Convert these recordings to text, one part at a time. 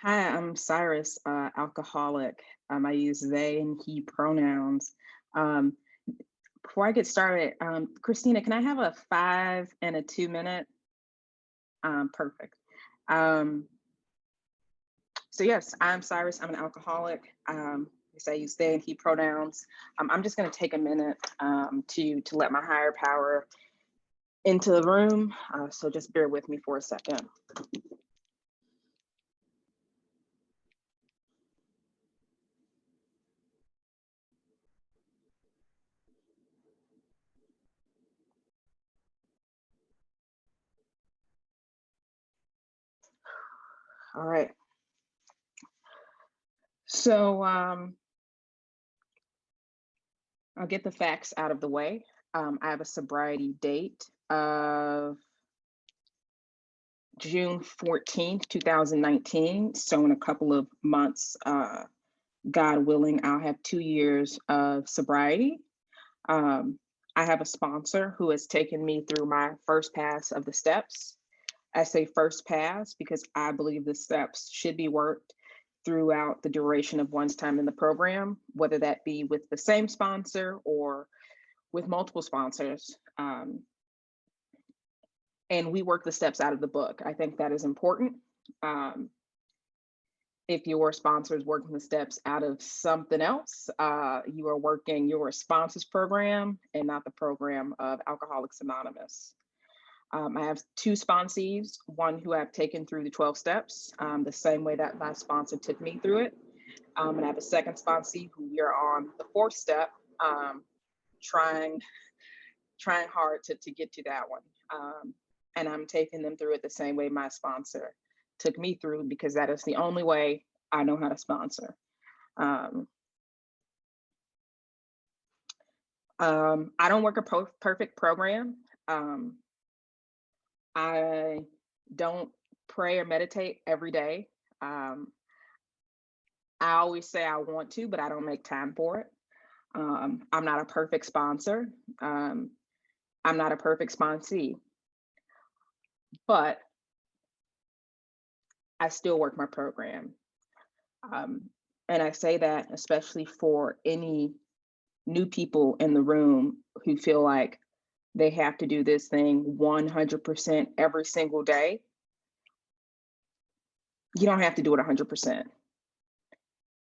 Hi, I'm Cyrus, alcoholic. I use they and he pronouns. Um, Before I get started, Christina, can I have a 5 and a 2 minute? Perfect. Um, so yes, I'm Cyrus. I'm an alcoholic. Yes, I use they and he pronouns. I'm just going to take a minute to let my higher power into the room. So just bear with me for a second. All right. So I'll get the facts out of the way. I have a sobriety date of June 14th, 2019. So in a couple of months, God willing, I'll have 2 years of sobriety. Um, I have a sponsor who has taken me through my first pass of the steps. I say first pass because I believe the steps should be worked throughout the duration of one's time in the program, whether that be with the same sponsor or with multiple sponsors. And we work the steps out of the book. I think that is important. Um, if your sponsor is working the steps out of something else, you are working your sponsor's program and not the program of Alcoholics Anonymous. I have two sponsees, one who I've taken through the 12 steps, the same way that my sponsor took me through it. And I have a second sponsee who we are on the fourth step, trying hard to get to that one. And I'm taking them through it the same way my sponsor took me through, because that is the only way I know how to sponsor. I don't work a perfect program. I don't pray or meditate every day. I always say I want to, but I don't make time for it. I'm not a perfect sponsor. I'm not a perfect sponsee, but I still work my program. And I say that especially for any new people in the room who feel like they have to do this thing 100% every single day. You don't have to do it 100%.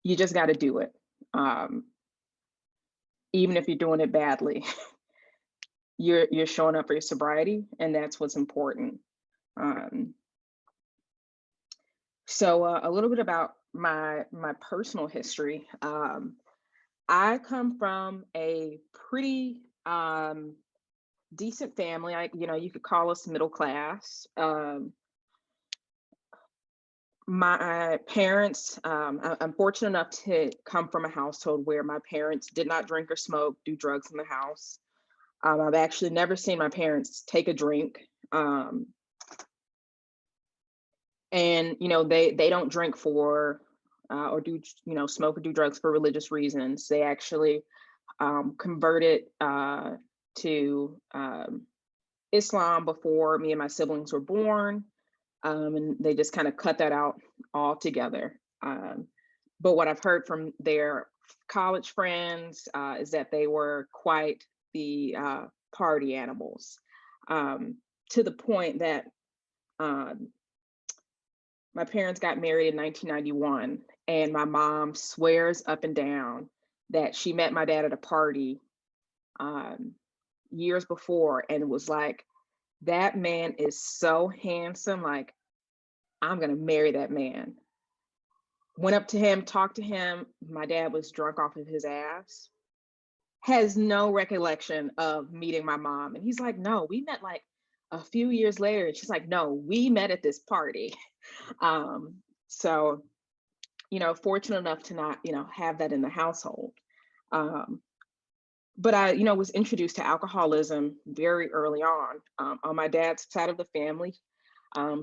You just got to do it. Even if you're doing it badly, you're showing up for your sobriety, and that's what's important. So a little bit about my personal history. I come from a pretty decent family. You could call us middle class. My parents, I'm fortunate enough to come from a household where my parents did not drink or smoke, do drugs in the house. I've actually never seen my parents take a drink. And they don't drink for or do smoke or do drugs for religious reasons. They actually converted to Islam before me and my siblings were born, and they just kind of cut that out altogether. But what I've heard from their college friends is that they were quite the party animals, to the point that my parents got married in 1991, and my mom swears up and down that she met my dad at a party years before and was like, that man is so handsome. Like, I'm going to marry that man. Went up to him, talked to him. My dad was drunk off of his ass. Has no recollection of meeting my mom. And he's like, no, we met like a few years later. And she's like, no, we met at this party. So, fortunate enough to not, have that in the household. But I, was introduced to alcoholism very early on my dad's side of the family.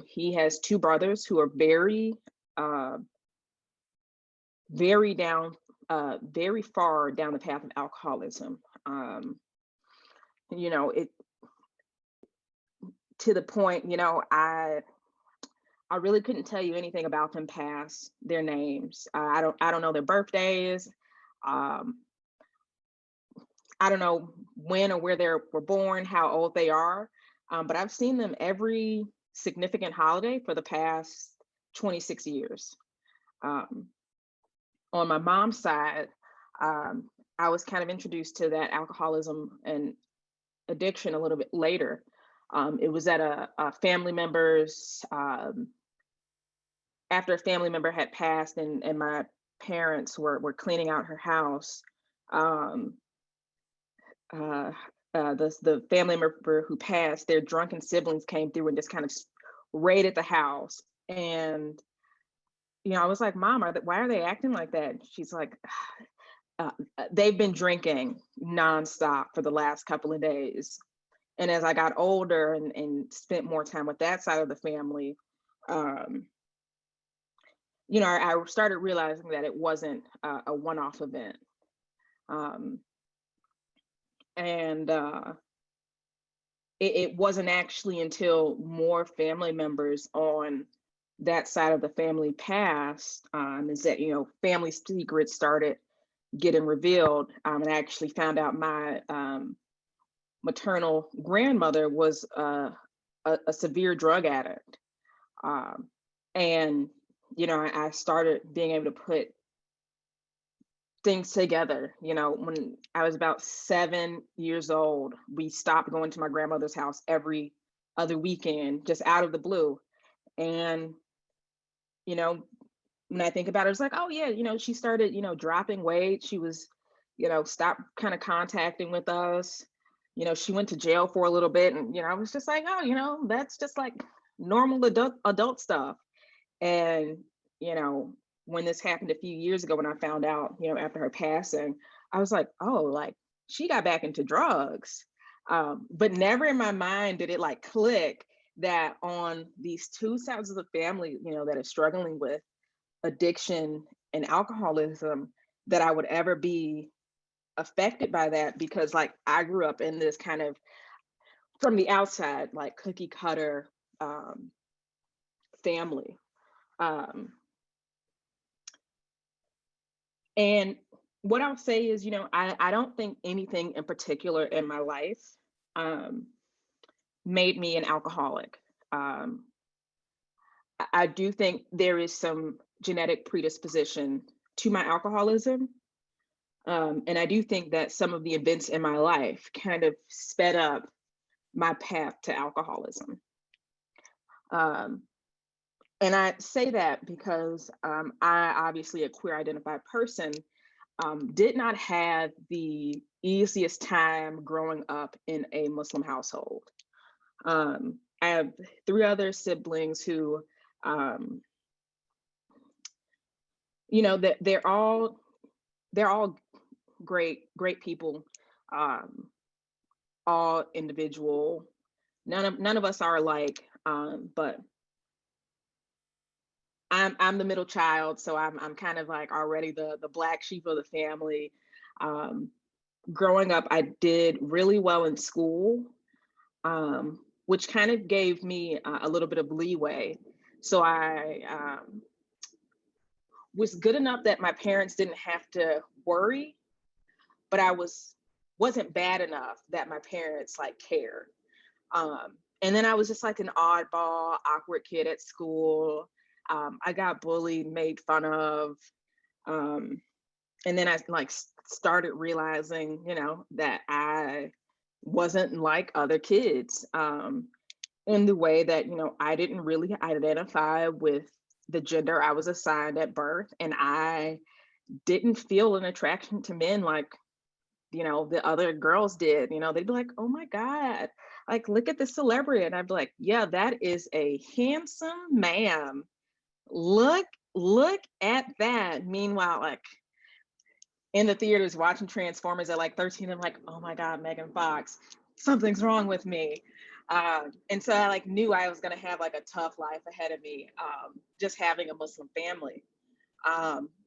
He has two brothers who are very very far down the path of alcoholism. It to the point, I really couldn't tell you anything about them past their names. I don't know their birthdays. Um, I don't know when or where they were born, how old they are. But I've seen them every significant holiday for the past 26 years. Um, on my mom's side, um, I was kind of introduced to that alcoholism and addiction a little bit later. It was at a family member's, after a family member had passed, and my parents were cleaning out her house. Um, uh, the family member who passed, their drunken siblings came through and just kind of raided the house. And I was like, "Mom, why are they acting like that?" She's like, "They've been drinking nonstop for the last couple of days." And as I got older and spent more time with that side of the family, um, I started realizing that it wasn't a one-off event. Um, and it wasn't actually until more family members on that side of the family passed, is that, family secrets started getting revealed. And I actually found out my maternal grandmother was a severe drug addict. Um, and, I started being able to put things together. When I was about 7 years old, we stopped going to my grandmother's house every other weekend, just out of the blue. And, you know, when I think about it, it's like, oh yeah, she started, dropping weight. She was, stopped kind of contacting with us. She went to jail for a little bit, and I was just like, oh, that's just like normal adult stuff. And, you know, when this happened a few years ago, when I found out, after her passing, I was like, oh, like she got back into drugs. But never in my mind did it like click that on these two sides of the family, that are struggling with addiction and alcoholism, that I would ever be affected by that, because like I grew up in this kind of, from the outside, like cookie cutter family. Um, And what I'll say is, I don't think anything in particular in my life um, made me an alcoholic. Um, I do think there is some genetic predisposition to my alcoholism. And I do think that some of the events in my life kind of sped up my path to alcoholism. Um, and I say that because I obviously a queer identified person, did not have the easiest time growing up in a Muslim household. I have three other siblings who, um, that they're all great people, um, all individual. None of us are alike, but I'm the middle child, so I'm kind of like already the black sheep of the family. Um, Growing up, I did really well in school, which kind of gave me a little bit of leeway. So I was good enough that my parents didn't have to worry, but I wasn't bad enough that my parents like cared. And then I was just like an oddball, awkward kid at school. I got bullied, made fun of. Um, and then I like started realizing, that I wasn't like other kids, in the way that, I didn't really identify with the gender I was assigned at birth. And I didn't feel an attraction to men like, the other girls did. They'd be like, oh my God, like, look at this celebrity. And I'd be like, yeah, that is a handsome man. Look at that. Meanwhile, like, in the theaters watching Transformers at like 13, I'm like, oh my God, Megan Fox, something's wrong with me. And so I like knew I was gonna have like a tough life ahead of me, just having a Muslim family,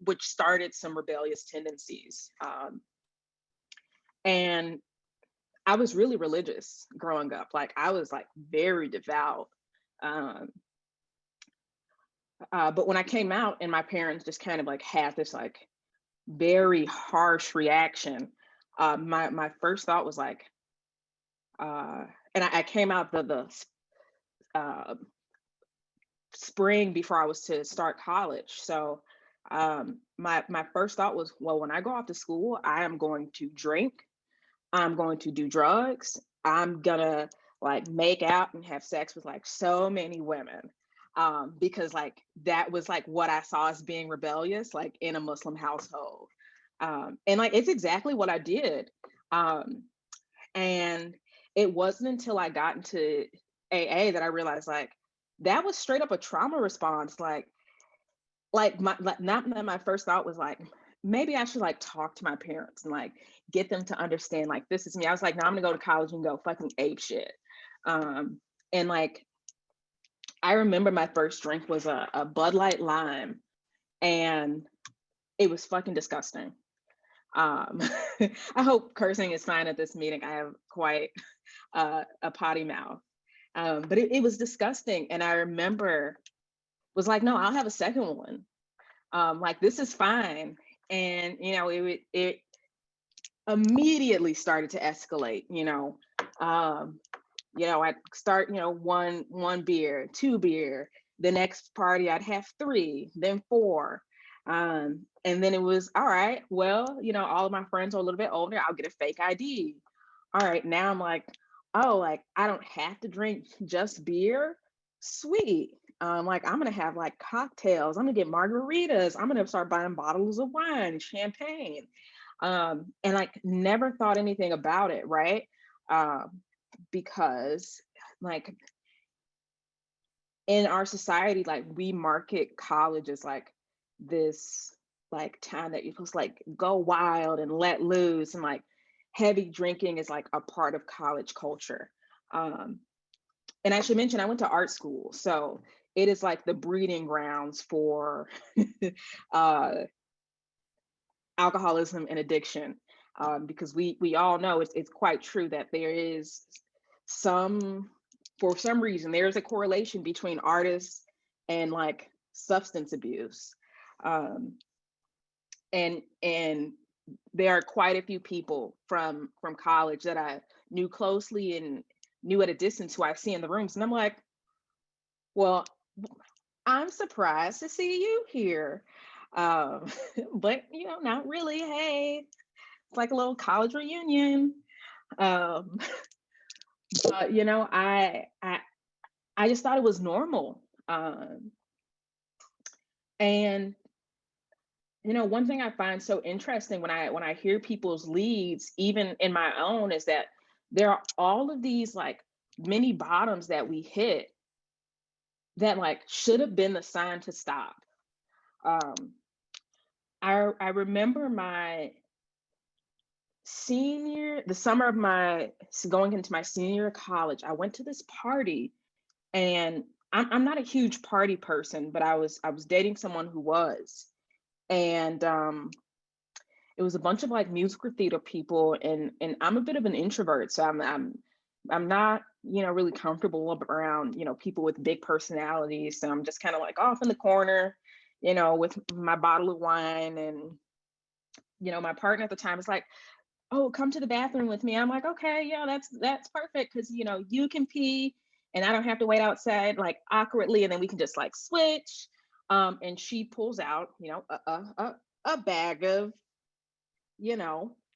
which started some rebellious tendencies. And I was really religious growing up. Like I was like very devout. Um, But when I came out and my parents just kind of like had this like very harsh reaction, my first thought was like, and I came out uh, spring before I was to start college. So my first thought was, well, when I go off to school, I am going to drink, I'm going to do drugs, I'm gonna like make out and have sex with like so many women. Because like that was like what I saw as being rebellious, like in a Muslim household. And like it's exactly what I did. Um, and it wasn't until I got into AA that I realized like that was straight up a trauma response. Like my like, not that my first thought was like maybe I should like talk to my parents and like get them to understand like this is me. I was like, no, I'm gonna go to college and go fucking ape shit. Um, and like I remember my first drink was a Bud Light Lime, and it was fucking disgusting. Um, I hope cursing is fine at this meeting. I have quite a potty mouth. But it was disgusting. And I remember was like, no, I'll have a second one. Like this is fine. And you know, it immediately started to escalate, I'd start, one beer, two beer. The next party I'd have three, then four. And then it was all right, well, all of my friends are a little bit older, I'll get a fake ID. All right, now I'm like, oh, like I don't have to drink just beer. Sweet. Like I'm gonna have like cocktails, I'm gonna get margaritas, I'm gonna start buying bottles of wine, champagne. And like never thought anything about it, right? Because like in our society, like we market college as like this like time that you're supposed to like go wild and let loose, and like heavy drinking is like a part of college culture. um and I should mention I went to art school, so it is like the breeding grounds for uh alcoholism and addiction, because we all know it's quite true that there is some for some reason there's a correlation between artists and like substance abuse. um, and there are quite a few people from college that I knew closely and knew at a distance who I see in the rooms, and I'm like, well, I'm surprised to see you here. um, but not really. Hey, it's like a little college reunion. um, but I just thought it was normal. And one thing I find so interesting when I hear people's leads, even in my own, is that there are all of these like mini bottoms that we hit that like should have been the sign to stop. Um, I remember the summer of my going into my senior year of college. I went to this party, and I'm not a huge party person, but I was dating someone who was. And it was a bunch of like musical theater people, and I'm a bit of an introvert, so I'm not really comfortable around people with big personalities, so I'm just kind of like off in the corner, with my bottle of wine. And my partner at the time was like, oh, come to the bathroom with me. I'm like, okay, yeah, that's perfect, because you can pee and I don't have to wait outside like awkwardly, and then we can just like switch. And she pulls out a bag of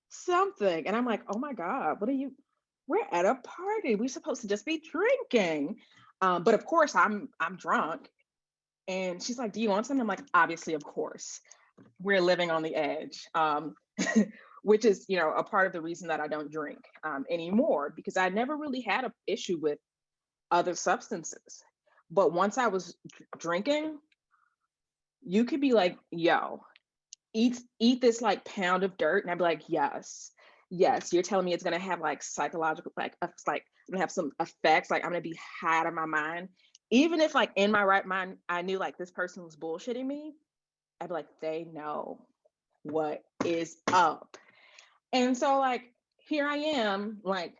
something, and I'm like, oh my god, we're at a party, we're supposed to just be drinking. But of course I'm drunk. And she's like, do you want something? I'm like, obviously, of course. We're living on the edge. Which is a part of the reason that I don't drink anymore, because I never really had an issue with other substances. But once I was drinking, you could be like, yo, eat this like pound of dirt, and I'd be like, yes, you're telling me it's gonna have like psychological like I'm gonna have some effects, like I'm gonna be high out of my mind. Even if like in my right mind I knew like this person was bullshitting me, I'd be like, they know what is up. And so like here I am, like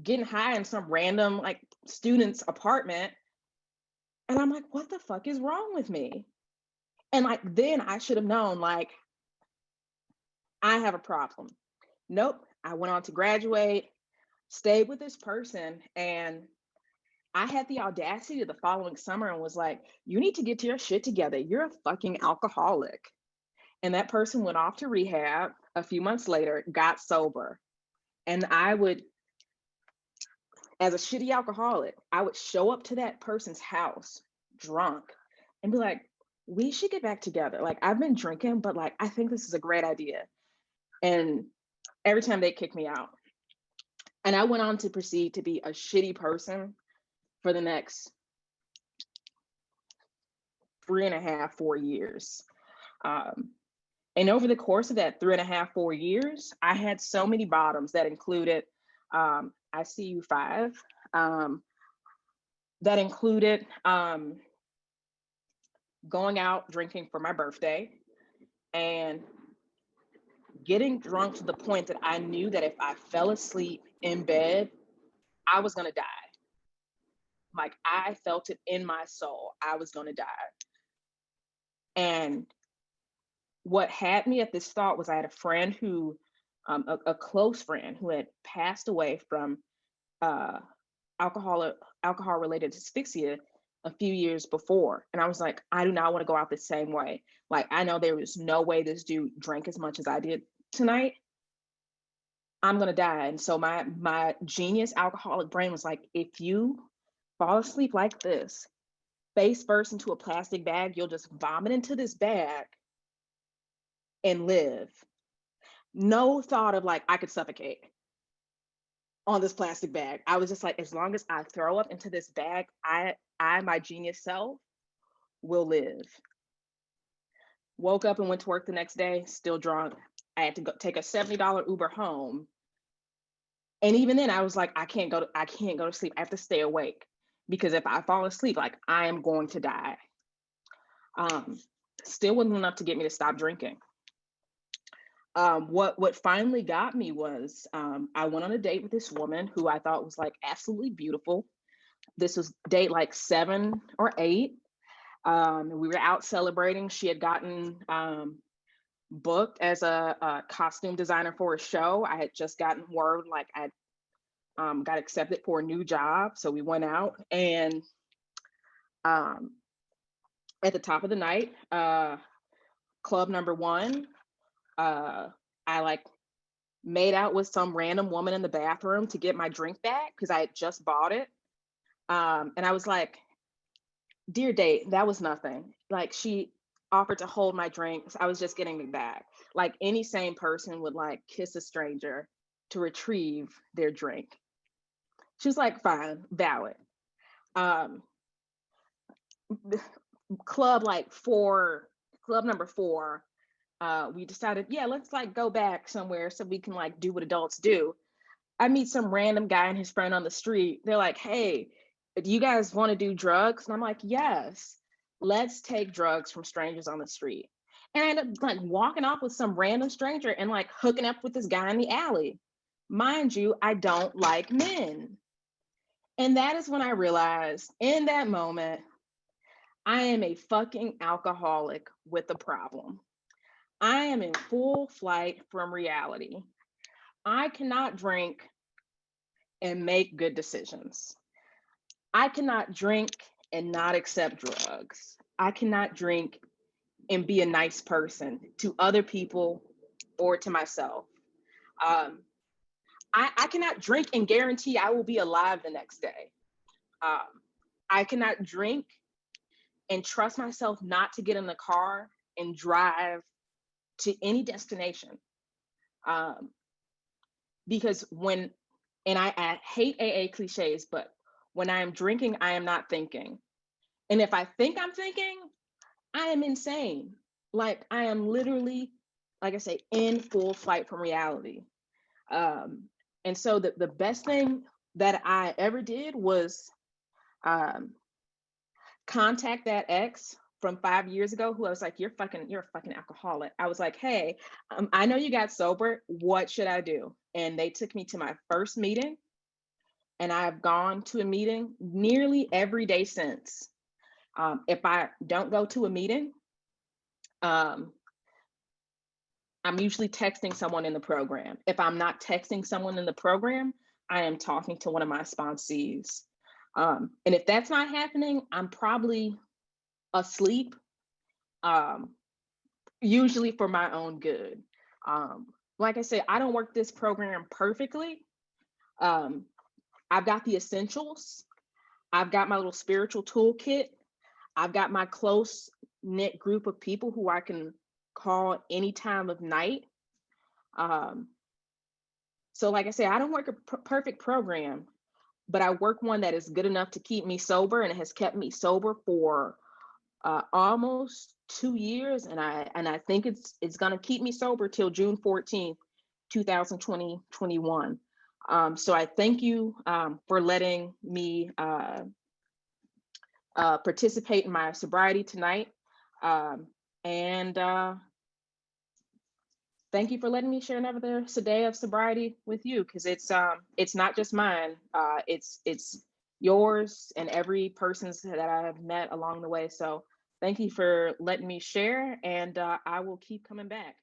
getting high in some random like student's apartment, And I'm like, what the fuck is wrong with me? And like, then I should have known, like, I have a problem. Nope. I went on to graduate, stayed with this person, and I had the audacity the following summer and was like, you need to get your shit together. You're a fucking alcoholic. And that person went off to rehab a few months later, got sober. And I would, as a shitty alcoholic, I would show up to that person's house drunk and be like, we should get back together. Like, I've been drinking, but like, I think this is a great idea. And every time they kick me out. And I went on to proceed to be a shitty person for the next 3.5, 4 years. And over the course of that 3.5, 4 years, I had so many bottoms that included ICU-5, that included going out drinking for my birthday and getting drunk to the point that I knew that if I fell asleep in bed, I was going to die. Like, I felt it in my soul. I was going to die. And what had me at this thought was I had a friend who, a close friend who had passed away from alcohol-related asphyxia a few years before. And I was like, I do not want to go out the same way. Like, I know there was no way this dude drank as much as I did tonight. I'm going to die. And so my genius alcoholic brain was like, if you fall asleep like this, face first into a plastic bag, you'll just vomit into this bag and live. No thought of like, I could suffocate on this plastic bag. I was just like, as long as I throw up into this bag, I my genius self, will live. Woke up and went to work the next day, still drunk. I had to go take a $70 Uber home. And even then I was like, I can't go to sleep. I have to stay awake, because if I fall asleep, like, I am going to die. Still wasn't enough to get me to stop drinking. What finally got me was, I went on a date with this woman who I thought was like absolutely beautiful. This was date like 7 or 8. We were out celebrating. She had gotten booked as a costume designer for a show. I had just gotten word, like, I got accepted for a new job. So we went out, and at the top of the night, club number 1, I like made out with some random woman in the bathroom to get my drink back because I had just bought it. And I was like, dear date, that was nothing. Like, she offered to hold my drinks. I was just getting it back. Like, any sane person would like kiss a stranger to retrieve their drink. She was like, fine, valid. Club number 4, we decided, yeah, let's like go back somewhere so we can like do what adults do. I meet some random guy and his friend on the street. They're like, hey, do you guys want to do drugs? And I'm like, yes, let's take drugs from strangers on the street. And I ended up like walking off with some random stranger and like hooking up with this guy in the alley. Mind you, I don't like men. And that is when I realized, in that moment, I am a fucking alcoholic with a problem. I am in full flight from reality. I cannot drink and make good decisions. I cannot drink and not accept drugs. I cannot drink and be a nice person to other people or to myself. I cannot drink and guarantee I will be alive the next day. I cannot drink and trust myself not to get in the car and drive to any destination. Because and I hate AA cliches, but when I am drinking, I am not thinking. And if I think I'm thinking, I am insane. Like, I am literally, like I say, in full flight from reality. And so the best thing that I ever did was contact that ex from 5 years ago who I was like, you're a fucking alcoholic. I was like, hey, I know you got sober. What should I do? And they took me to my first meeting. And I've gone to a meeting nearly every day since. If I don't go to a meeting, um, I'm usually texting someone in the program. If I'm not texting someone in the program, I am talking to one of my sponsees. And if that's not happening, I'm probably asleep, um, usually for my own good. Like I said, I don't work this program perfectly. Um, I've got the essentials. I've got my little spiritual toolkit. I've got my close knit group of people who I can call any time of night. Um, so, like I said, I don't work a perfect program, but I work one that is good enough to keep me sober, and it has kept me sober for almost 2 years, and I think it's gonna keep me sober till June 14th, 2021. So I thank you for letting me participate in my sobriety tonight. Um, and Thank you for letting me share another day of sobriety with you, because it's not just mine. It's yours and every person's that I have met along the way. So thank you for letting me share, and I will keep coming back.